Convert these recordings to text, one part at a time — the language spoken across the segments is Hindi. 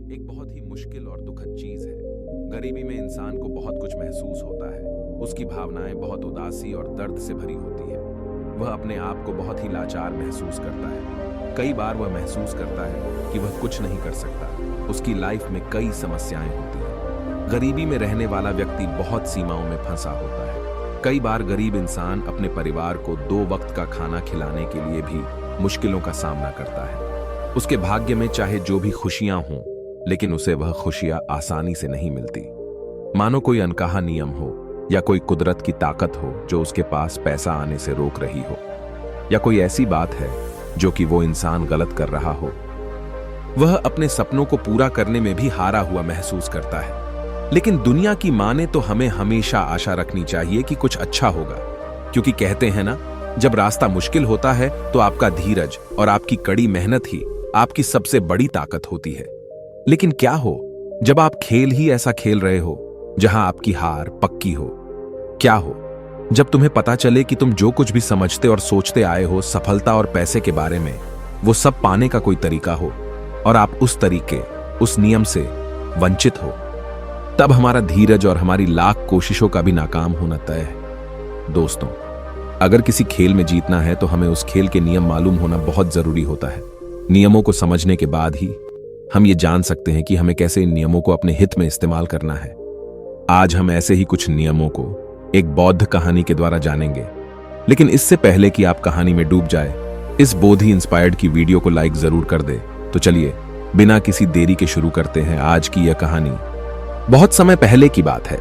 एक बहुत ही मुश्किल और दुखद चीज है। गरीबी में इंसान को बहुत कुछ महसूस होता है। उसकी भावनाएं बहुत उदासी और दर्द से भरी होती है। वह अपने आप को बहुत ही लाचार महसूस करता है। कई बार वह महसूस करता है कि वह कुछ नहीं कर सकता। उसकी लाइफ में कई समस्याएं होती हैं। गरीबी में रहने वाला व्यक्ति बहुत सीमाओं में फंसा होता है। कई बार गरीब इंसान अपने परिवार को 2 वक्त का खाना खिलाने के लिए भी मुश्किलों का सामना करता है। उसके भाग्य में चाहे जो भी खुशियां हों, लेकिन उसे वह खुशियां आसानी से नहीं मिलती। मानो कोई अनकहा नियम हो या कोई कुदरत की ताकत हो जो उसके पास पैसा आने से रोक रही हो, या कोई ऐसी बात है जो कि वो इंसान गलत कर रहा हो। वह अपने सपनों को पूरा करने में भी हारा हुआ महसूस करता है। लेकिन दुनिया की माने तो हमें हमेशा आशा रखनी चाहिए कि कुछ अच्छा होगा, क्योंकि कहते हैं ना, जब रास्ता मुश्किल होता है तो आपका धीरज और आपकी कड़ी मेहनत ही आपकी सबसे बड़ी ताकत होती है। लेकिन क्या हो जब आप खेल ही ऐसा खेल रहे हो जहां आपकी हार पक्की हो? क्या हो जब तुम्हें पता चले कि तुम जो कुछ भी समझते और सोचते आए हो सफलता और पैसे के बारे में, वो सब पाने का कोई तरीका हो और आप उस तरीके, उस नियम से वंचित हो? तब हमारा धीरज और हमारी लाख कोशिशों का भी नाकाम होना तय है। दोस्तों, अगर किसी खेल में जीतना है तो हमें उस खेल के नियम मालूम होना बहुत जरूरी होता है। नियमों को समझने के बाद ही हम ये जान सकते हैं कि हमें कैसे इन नियमों को अपने हित में इस्तेमाल करना है। आज हम ऐसे ही कुछ नियमों को एक बौद्ध कहानी के द्वारा जानेंगे। लेकिन इससे पहले कि आप कहानी में डूब जाए, इस बोधि इंस्पायर्ड की वीडियो को लाइक जरूर कर दे। तो चलिए बिना किसी देरी के शुरू करते हैं आज की यह कहानी। बहुत समय पहले की बात है।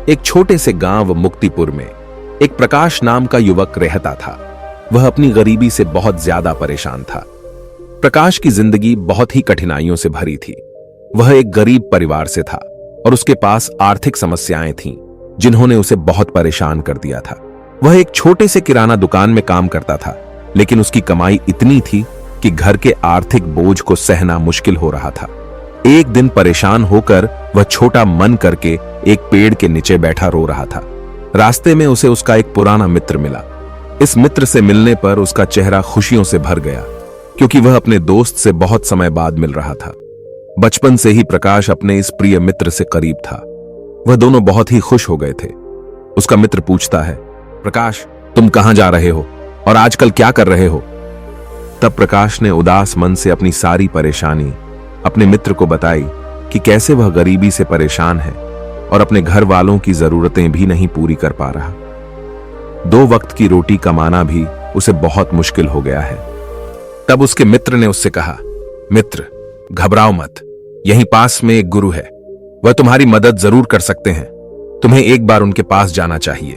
एक छोटे से गांव मुक्तिपुर में एक प्रकाश नाम का युवक रहता था। वह अपनी गरीबी से बहुत ज्यादा परेशान था। प्रकाश की जिंदगी बहुत ही कठिनाइयों से भरी थी। वह एक गरीब परिवार से था और उसके पास आर्थिक समस्याएं थीं, जिन्होंने उसे बहुत परेशान कर दिया था। वह एक छोटे से किराना दुकान में काम करता था, लेकिन उसकी कमाई इतनी थी कि घर के आर्थिक बोझ को सहना मुश्किल हो रहा था। एक दिन परेशान होकर वह छोटा मन करके एक पेड़ के नीचे बैठा रो रहा था। रास्ते में उसे उसका एक पुराना मित्र मिला। इस मित्र से मिलने पर उसका चेहरा खुशियों से भर गया, क्योंकि वह अपने दोस्त से बहुत समय बाद मिल रहा था। बचपन से ही प्रकाश अपने इस प्रिय मित्र से करीब था। वह दोनों बहुत ही खुश हो गए थे। उसका मित्र पूछता है, प्रकाश, तुम कहां जा रहे हो और आजकल क्या कर रहे हो? तब प्रकाश ने उदास मन से अपनी सारी परेशानी अपने मित्र को बताई कि कैसे वह गरीबी से परेशान है और अपने घर वालों की जरूरतें भी नहीं पूरी कर पा रहा। 2 वक्त की रोटी कमाना भी उसे बहुत मुश्किल हो गया है। तब उसके मित्र ने उससे कहा, मित्र, घबराओ मत, यहीं पास में एक गुरु है, वह तुम्हारी मदद जरूर कर सकते हैं। तुम्हें एक बार उनके पास जाना चाहिए।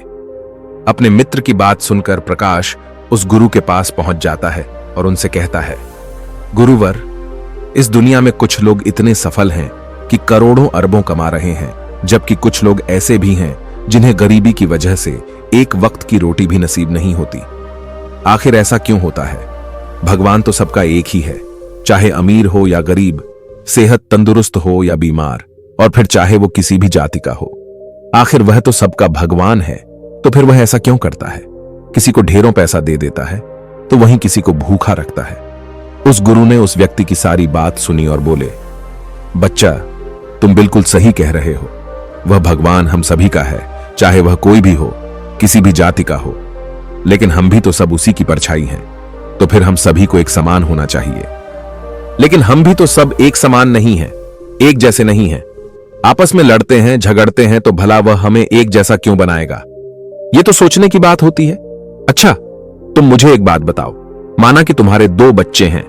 अपने मित्र की बात सुनकर प्रकाश उस गुरु के पास पहुंच जाता है और उनसे कहता है, गुरुवर, इस दुनिया में कुछ लोग इतने सफल हैं कि करोड़ों अरबों कमा रहे हैं, जबकि कुछ लोग ऐसे भी हैं जिन्हें गरीबी की वजह से एक वक्त की रोटी भी नसीब नहीं होती। आखिर ऐसा क्यों होता है? भगवान तो सबका एक ही है, चाहे अमीर हो या गरीब, सेहत तंदुरुस्त हो या बीमार, और फिर चाहे वो किसी भी जाति का हो। आखिर वह तो सबका भगवान है, तो फिर वह ऐसा क्यों करता है? किसी को ढेरों पैसा दे देता है तो वहीं किसी को भूखा रखता है। उस गुरु ने उस व्यक्ति की सारी बात सुनी और बोले, बच्चा, तुम बिल्कुल सही कह रहे हो। वह भगवान हम सभी का है, चाहे वह कोई भी हो, किसी भी जाति का हो। लेकिन हम भी तो सब उसी की परछाई हैं, तो फिर हम सभी को एक समान होना चाहिए। लेकिन हम भी तो सब एक समान नहीं हैं, एक जैसे नहीं हैं। आपस में लड़ते हैं, झगड़ते हैं, तो भला वह हमें एक जैसा क्यों बनाएगा? ये तो सोचने की बात होती है। अच्छा, तुम मुझे एक बात बताओ। माना कि तुम्हारे 2 बच्चे हैं,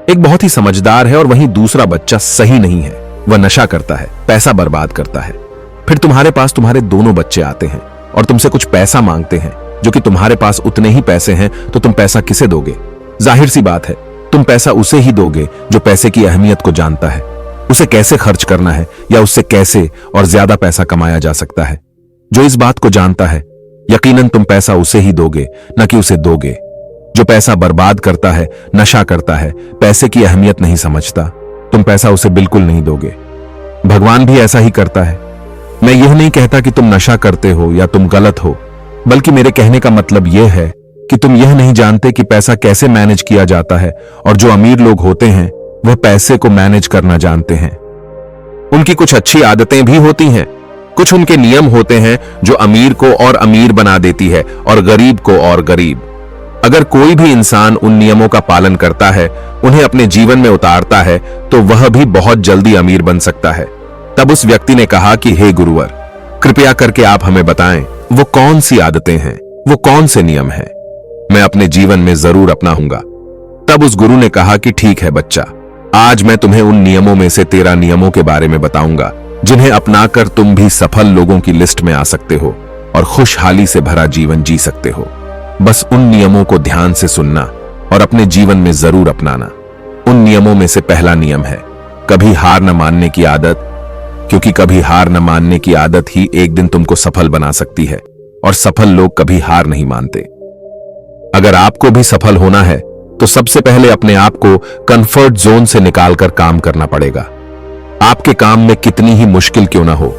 एक बहुत ही समझदार है और वहीं दूसरा बच्चा सही नहीं है, वह नशा करता है, पैसा बर्बाद करता है। फिर तुम्हारे पास तुम्हारे दोनों बच्चे आते हैं और तुमसे कुछ पैसा मांगते हैं, जो कि तुम्हारे पास उतने ही पैसे हैं, तो तुम पैसा किसे दोगे? जाहिर सी बात है, तुम पैसा उसे ही दोगे जो पैसे की अहमियत को जानता है, उसे कैसे खर्च करना है या उससे कैसे और ज्यादा पैसा कमाया जा सकता है। जो इस बात को जानता है, यकीनन तुम पैसा उसे ही दोगे, न कि उसे दोगे। जो पैसा बर्बाद करता है, नशा करता है, पैसे की अहमियत नहीं समझता, तुम पैसा उसे बिल्कुल नहीं दोगे। भगवान भी ऐसा ही करता है। मैं यह नहीं कहता कि तुम नशा करते हो या तुम गलत हो, बल्कि मेरे कहने का मतलब यह है कि तुम यह नहीं जानते कि पैसा कैसे मैनेज किया जाता है, और जो अमीर लोग होते हैं वह पैसे को मैनेज करना जानते हैं। उनकी कुछ अच्छी आदतें भी होती हैं। कुछ उनके नियम होते हैं जो अमीर को और अमीर बना देती है और गरीब को और गरीब। अगर कोई भी इंसान उन नियमों का पालन करता है, उन्हें अपने जीवन में उतारता है, तो वह भी बहुत जल्दी अमीर बन सकता है। तब उस व्यक्ति ने कहा कि हे गुरुवर, कृपया करके आप हमें बताएं वो कौन सी आदतें हैं, वो कौन से नियम हैं, मैं अपने जीवन में जरूर अपनाऊंगा। तब उस गुरु ने कहा कि ठीक है बच्चा, आज मैं तुम्हें उन नियमों में से 13 नियमों के बारे में बताऊंगा जिन्हें अपनाकर तुम भी सफल लोगों की लिस्ट में आ सकते हो और खुशहाली से भरा जीवन जी सकते हो। बस उन नियमों को ध्यान से सुनना और अपने जीवन में जरूर अपनाना। उन नियमों में से पहला नियम है कभी हार न मानने की आदत, क्योंकि कभी हार न मानने की आदत ही एक दिन तुमको सफल बना सकती है और सफल लोग कभी हार नहीं मानते। अगर आपको भी सफल होना है तो सबसे पहले अपने आप को कंफर्ट जोन से निकालकर काम करना पड़ेगा। आपके काम में कितनी ही मुश्किल क्यों ना हो,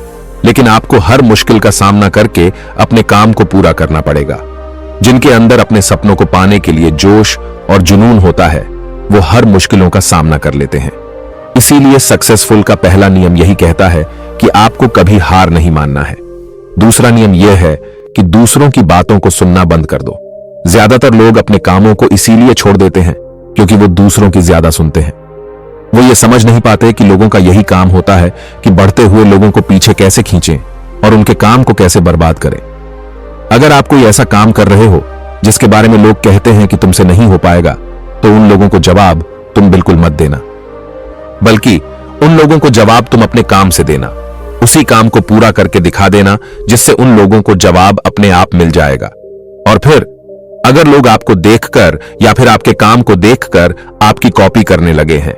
लेकिन आपको हर मुश्किल का सामना करके अपने काम को पूरा करना पड़ेगा। जिनके अंदर अपने सपनों को पाने के लिए जोश और जुनून होता है, वो हर मुश्किलों का सामना कर लेते हैं। इसीलिए सक्सेसफुल का पहला नियम यही कहता है कि आपको कभी हार नहीं मानना है। दूसरा नियम यह है कि दूसरों की बातों को सुनना बंद कर दो। ज्यादातर लोग अपने कामों को इसीलिए छोड़ देते हैं क्योंकि वो दूसरों की ज्यादा सुनते हैं। वो ये समझ नहीं पाते कि लोगों का यही काम होता है कि बढ़ते हुए लोगों को पीछे कैसे खींचें और उनके काम को कैसे बर्बाद करें। अगर आप कोई ऐसा काम कर रहे हो जिसके बारे में लोग कहते हैं कि तुमसे नहीं हो पाएगा, तो उन लोगों को जवाब तुम बिल्कुल मत देना, बल्कि उन लोगों को जवाब तुम अपने काम से देना। उसी काम को पूरा करके दिखा देना जिससे उन लोगों को जवाब अपने आप मिल जाएगा। और फिर अगर लोग आपको देखकर या फिर आपके काम को देखकर आपकी कॉपी करने लगे हैं,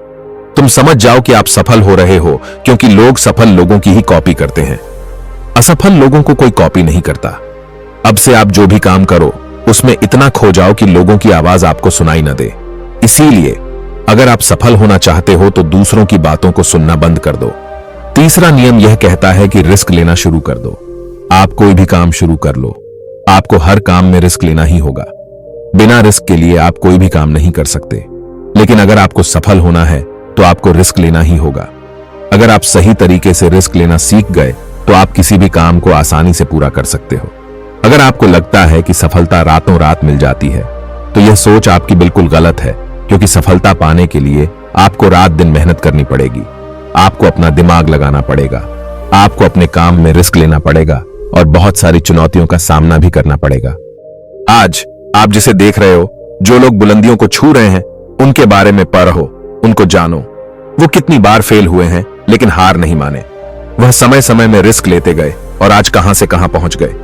तुम समझ जाओ कि आप सफल हो रहे हो, क्योंकि लोग सफल लोगों की ही कॉपी करते हैं। असफल लोगों को कोई कॉपी नहीं करता। अब से आप जो भी काम करो उसमें इतना खो जाओ कि लोगों की आवाज आपको सुनाई न दे। इसीलिए अगर आप सफल होना चाहते हो तो दूसरों की बातों को सुनना बंद कर दो। तीसरा नियम यह कहता है कि रिस्क लेना शुरू कर दो। आप कोई भी काम शुरू कर लो, आपको हर काम में रिस्क लेना ही होगा। बिना रिस्क के लिए आप कोई भी काम नहीं कर सकते। लेकिन अगर आपको सफल होना है तो आपको रिस्क लेना ही होगा। अगर आप सही तरीके से रिस्क लेना सीख गए तो आप किसी भी काम को आसानी से पूरा कर सकते हो। अगर आपको लगता है कि सफलता रातों रात मिल जाती है, तो यह सोच आपकी बिल्कुल गलत है, क्योंकि सफलता पाने के लिए आपको रात दिन मेहनत करनी पड़ेगी। आपको अपना दिमाग लगाना पड़ेगा, आपको अपने काम में रिस्क लेना पड़ेगा और बहुत सारी चुनौतियों का सामना भी करना पड़ेगा। आज आप जिसे देख रहे हो, जो लोग बुलंदियों को छू रहे हैं, उनके बारे में पढ़ो, उनको जानो। वो कितनी बार फेल हुए हैं लेकिन हार नहीं माने। वह समय समय में रिस्क लेते गए और आज कहां से कहां पहुंच गए।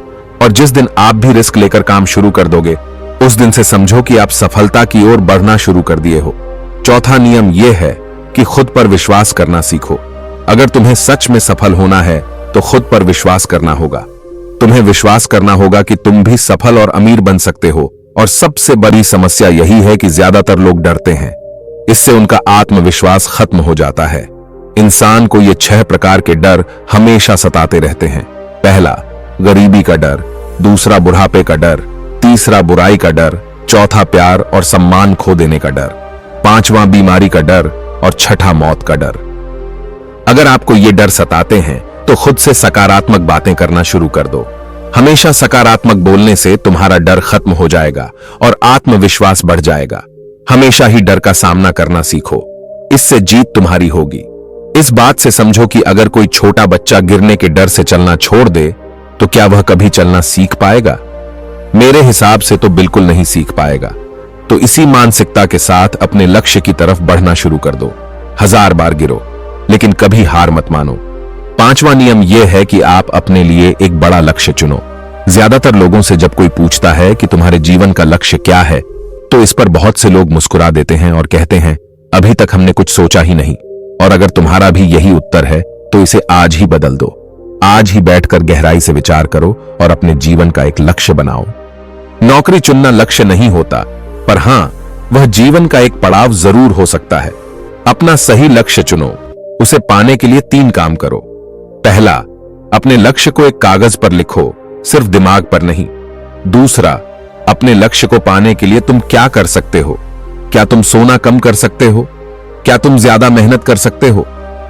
और जिस दिन आप भी रिस्क लेकर काम शुरू कर दोगे, उस दिन से समझो कि आप सफलता की ओर बढ़ना शुरू कर दिए हो। चौथा नियम यह है कि खुद पर विश्वास करना सीखो। अगर तुम्हें सच में सफल होना है तो खुद पर विश्वास करना होगा। तुम्हें विश्वास करना होगा कि तुम भी सफल और अमीर बन सकते हो। और सबसे बड़ी समस्या यही है कि ज्यादातर लोग डरते हैं। इससे उनका आत्मविश्वास खत्म हो जाता है। इंसान को ये 6 प्रकार के डर हमेशा सताते रहते हैं। पहला, गरीबी का डर। दूसरा, बुढ़ापे का डर। तीसरा, बुराई का डर। चौथा, प्यार और सम्मान खो देने का डर। पांचवा, बीमारी का डर। और छठा, मौत का डर। अगर आपको ये डर सताते हैं तो खुद से सकारात्मक बातें करना शुरू कर दो। हमेशा सकारात्मक बोलने से तुम्हारा डर खत्म हो जाएगा और आत्मविश्वास बढ़ जाएगा। हमेशा ही डर का सामना करना सीखो, इससे जीत तुम्हारी होगी। इस बात से समझो कि अगर कोई छोटा बच्चा गिरने के डर से चलना छोड़ दे तो क्या वह कभी चलना सीख पाएगा? मेरे हिसाब से तो बिल्कुल नहीं सीख पाएगा। तो इसी मानसिकता के साथ अपने लक्ष्य की तरफ बढ़ना शुरू कर दो। 1000 बार गिरो लेकिन कभी हार मत मानो। पांचवा नियम यह है कि आप अपने लिए एक बड़ा लक्ष्य चुनो। ज्यादातर लोगों से जब कोई पूछता है कि तुम्हारे जीवन का लक्ष्य क्या है, तो इस पर बहुत से लोग मुस्कुरा देते हैं और कहते हैं, अभी तक हमने कुछ सोचा ही नहीं। और अगर तुम्हारा भी यही उत्तर है तो इसे आज ही बदल दो। आज ही बैठकर गहराई से विचार करो और अपने जीवन का एक लक्ष्य बनाओ। नौकरी चुनना लक्ष्य नहीं होता, पर हां, वह जीवन का एक पड़ाव जरूर हो सकता है। अपना सही लक्ष्य चुनो। उसे पाने के लिए 3 काम करो। पहला, अपने लक्ष्य को एक कागज पर लिखो, सिर्फ दिमाग पर नहीं। दूसरा, अपने लक्ष्य को पाने के लिए तुम क्या कर सकते हो? क्या तुम सोना कम कर सकते हो? क्या तुम ज्यादा मेहनत कर सकते हो?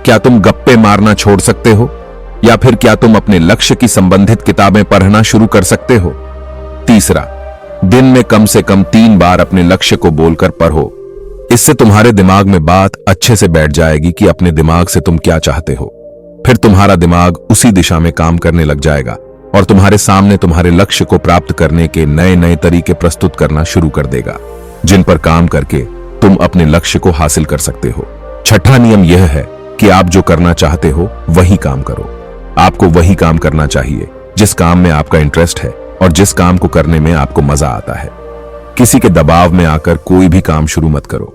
क्या तुम गप्पे मारना छोड़ सकते हो? या फिर क्या तुम अपने लक्ष्य की संबंधित किताबें पढ़ना शुरू कर सकते हो? तीसरा, दिन में कम से कम 3 बार अपने लक्ष्य को बोलकर पढ़ो। इससे तुम्हारे दिमाग में बात अच्छे से बैठ जाएगी कि अपने दिमाग से तुम क्या चाहते हो। फिर तुम्हारा दिमाग उसी दिशा में काम करने लग जाएगा और तुम्हारे सामने तुम्हारे लक्ष्य को प्राप्त करने के नए नए तरीके प्रस्तुत करना शुरू कर देगा, जिन पर काम करके तुम अपने लक्ष्य को हासिल कर सकते हो। छठा नियम यह है कि आप जो करना चाहते हो वही काम करो। आपको वही काम करना चाहिए जिस काम में आपका इंटरेस्ट है और जिस काम को करने में आपको मजा आता है। किसी के दबाव में आकर कोई भी काम शुरू मत करो।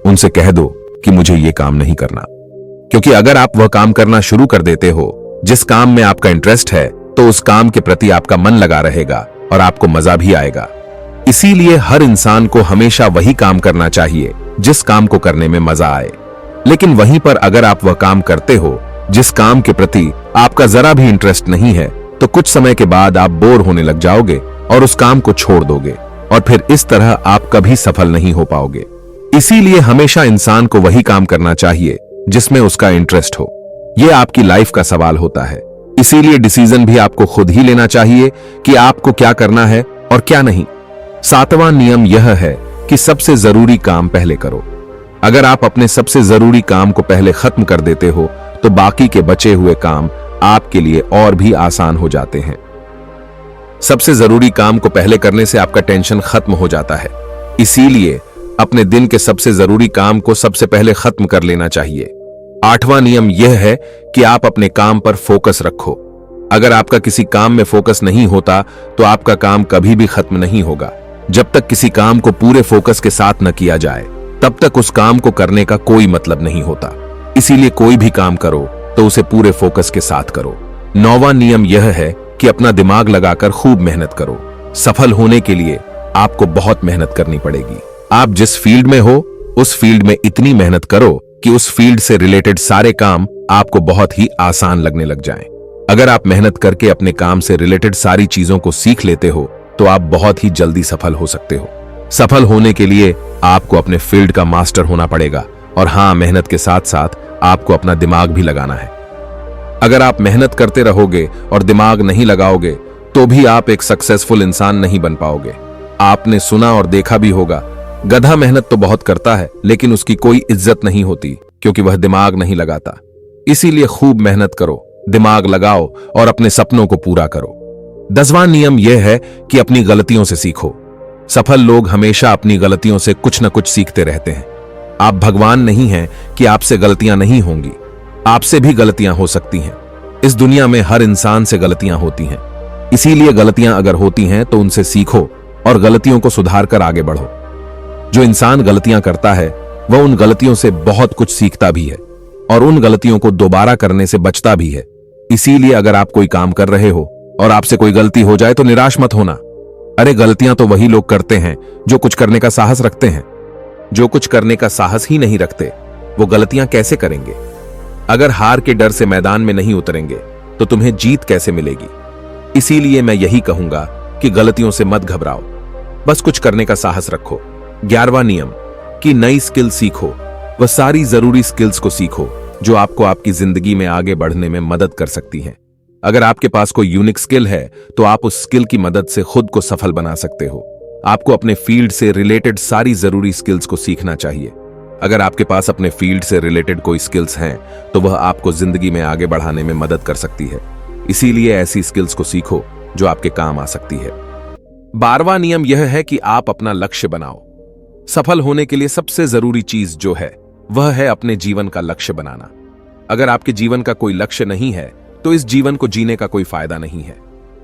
उनसे कह दो कि मुझे ये काम नहीं करना, क्योंकि अगर आप वह काम करना शुरू कर देते हो जिस काम में आपका इंटरेस्ट है, तो उस काम के प्रति आपका मन लगा रहेगा और आपको मजा भी आएगा। इसीलिए हर इंसान को हमेशा वही काम करना चाहिए जिस काम को करने में मजा आए। लेकिन वहीं पर अगर आप वह काम करते हो जिस काम के प्रति आपका जरा भी इंटरेस्ट नहीं है, तो कुछ समय के बाद आप बोर होने लग जाओगे और उस काम को छोड़ दोगे और फिर इस तरह आप कभी सफल नहीं हो पाओगे। इसीलिए हमेशा इंसान को वही काम करना चाहिए जिसमें उसका इंटरेस्ट हो। यह आपकी लाइफ का सवाल होता है। इसीलिए डिसीजन भी आपको खुद ही लेना चाहिए कि आपको क्या करना है और क्या नहीं। 7वां नियम यह है कि सबसे जरूरी काम पहले करो। अगर आप अपने सबसे जरूरी काम को पहले खत्म कर देते हो, तो बाकी के बचे हुए काम आपके लिए और भी आसान हो जाते हैं। सबसे जरूरी काम को पहले करने से आपका टेंशन खत्म हो जाता है। इसीलिए अपने दिन के सबसे जरूरी काम को सबसे पहले खत्म कर लेना चाहिए। 8वां नियम यह है कि आप अपने काम पर फोकस रखो। अगर आपका किसी काम में फोकस नहीं होता, तो आपका काम कभी भी खत्म नहीं होगा। जब तक किसी काम को पूरे फोकस के साथ न किया जाए, तब तक उस काम को करने का कोई मतलब नहीं होता। इसीलिए कोई भी काम करो तो उसे पूरे फोकस के साथ करो। 9वां नियम यह है कि अपना दिमाग लगाकर खूब मेहनत करो। सफल होने के लिए आपको बहुत मेहनत करनी पड़ेगी। आप जिस फील्ड में हो, उस फील्ड में इतनी मेहनत करो कि उस फील्ड से रिलेटेड सारे काम आपको बहुत ही आसान लगने लग जाएं। अगर आप मेहनत करके अपने काम से रिलेटेड सारी चीजों को सीख लेते हो, तो आप बहुत ही जल्दी सफल हो सकते हो। सफल होने के लिए आपको अपने फील्ड का मास्टर होना पड़ेगा और हाँ, मेहनत के साथ साथ आपको अपना दिमाग भी लगाना है। अगर आप मेहनत करते रहोगे और दिमाग नहीं लगाओगे, तो भी आप एक सक्सेसफुल इंसान नहीं बन पाओगे। आपने सुना और देखा भी होगा, गधा मेहनत तो बहुत करता है लेकिन उसकी कोई इज्जत नहीं होती, क्योंकि वह दिमाग नहीं लगाता। इसीलिए खूब मेहनत करो, दिमाग लगाओ और अपने सपनों को पूरा करो। 10वां नियम यह है कि अपनी गलतियों से सीखो। सफल लोग हमेशा अपनी गलतियों से कुछ न कुछ सीखते रहते हैं। आप भगवान नहीं हैं कि आपसे गलतियां नहीं होंगी। आपसे भी गलतियां हो सकती हैं। इस दुनिया में हर इंसान से गलतियां होती हैं। इसीलिए गलतियां अगर होती हैं तो उनसे सीखो और गलतियों को सुधार कर आगे बढ़ो। जो इंसान गलतियां करता है, वह उन गलतियों से बहुत कुछ सीखता भी है और उन गलतियों को दोबारा करने से बचता भी है। इसीलिए अगर आप कोई काम कर रहे हो और आपसे कोई गलती हो जाए, तो निराश मत होना। अरे, गलतियां तो वही लोग करते हैं जो कुछ करने का साहस रखते हैं। जो कुछ करने का साहस ही नहीं रखते, वो गलतियां कैसे करेंगे? अगर हार के डर से मैदान में नहीं उतरेंगे, तो तुम्हें जीत कैसे मिलेगी? इसीलिए मैं यही कहूंगा कि गलतियों से मत घबराओ, बस कुछ करने का साहस रखो। 11वां नियम कि नई स्किल सीखो। वह सारी जरूरी स्किल्स को सीखो जो आपको आपकी जिंदगी में आगे बढ़ने में मदद कर सकती हैं। अगर आपके पास कोई यूनिक स्किल है, तो आप उस स्किल की मदद से खुद को सफल बना सकते हो। आपको अपने फील्ड से रिलेटेड सारी जरूरी स्किल्स को सीखना चाहिए। अगर आपके पास अपने फील्ड से रिलेटेड कोई स्किल्स हैं, तो वह आपको जिंदगी में आगे बढ़ाने में मदद कर सकती है। इसीलिए ऐसी स्किल्स को सीखो जो आपके काम आ सकती है। 12वां नियम यह है कि आप अपना लक्ष्य बनाओ। सफल होने के लिए सबसे जरूरी चीज जो है, वह है अपने जीवन का लक्ष्य बनाना। अगर आपके जीवन का कोई लक्ष्य नहीं है, तो इस जीवन को जीने का कोई फायदा नहीं है।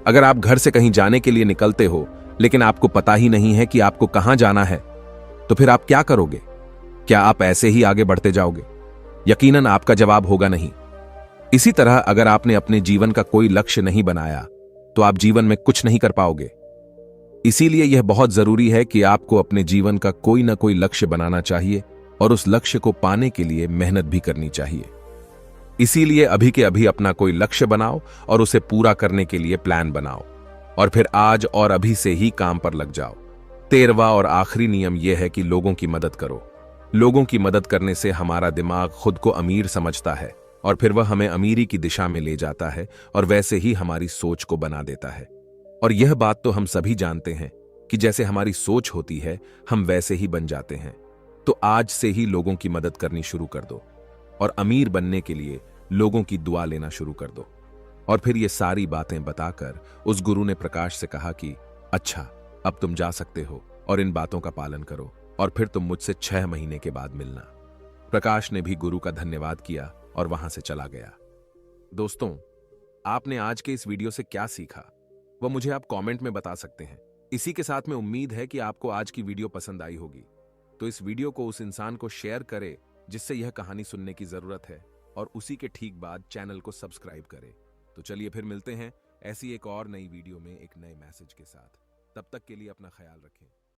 अगर आप घर से कहीं जाने के लिए निकलते हो, लेकिन आपको पता ही नहीं है कि आपको कहां जाना है, तो फिर आप क्या करोगे? क्या आप ऐसे ही आगे बढ़ते जाओगे? यकीनन आपका जवाब होगा नहीं। इसी तरह अगर आपने अपने जीवन का कोई लक्ष्य नहीं बनाया, तो आप जीवन में कुछ नहीं कर पाओगे। इसीलिए यह बहुत जरूरी है कि आपको अपने जीवन का कोई ना कोई लक्ष्य बनाना चाहिए और उस लक्ष्य को पाने के लिए मेहनत भी करनी चाहिए। इसीलिए अभी के अभी अपना कोई लक्ष्य बनाओ और उसे पूरा करने के लिए प्लान बनाओ और फिर आज और अभी से ही काम पर लग जाओ। 13वां और आखिरी नियम यह है कि लोगों की मदद करो। लोगों की मदद करने से हमारा दिमाग खुद को अमीर समझता है और फिर वह हमें अमीरी की दिशा में ले जाता है और वैसे ही हमारी सोच को बना देता है। और यह बात तो हम सभी जानते हैं कि जैसे हमारी सोच होती है हम वैसे ही बन जाते हैं। तो आज से ही लोगों की मदद करनी शुरू कर दो और अमीर बनने के लिए लोगों की दुआ लेना शुरू कर दो। और फिर ये सारी बातें बताकर उस गुरु ने प्रकाश से कहा कि अच्छा, अब तुम जा सकते हो और इन बातों का पालन करो और फिर तुम मुझसे 6 महीने के बाद मिलना। प्रकाश ने भी गुरु का धन्यवाद किया और वहां से चला गया। दोस्तों, आपने आज के इस वीडियो से क्या सीखा वह मुझे आप कमेंट में बता सकते हैं। इसी के साथ में उम्मीद है कि आपको आज की वीडियो पसंद आई होगी। तो इस वीडियो को उस इंसान को शेयर करें जिससे यह कहानी सुनने की जरूरत है और उसी के ठीक बाद चैनल को सब्सक्राइब करें। तो चलिए फिर मिलते हैं ऐसी एक और नई वीडियो में एक नए मैसेज के साथ। तब तक के लिए अपना ख्याल रखें।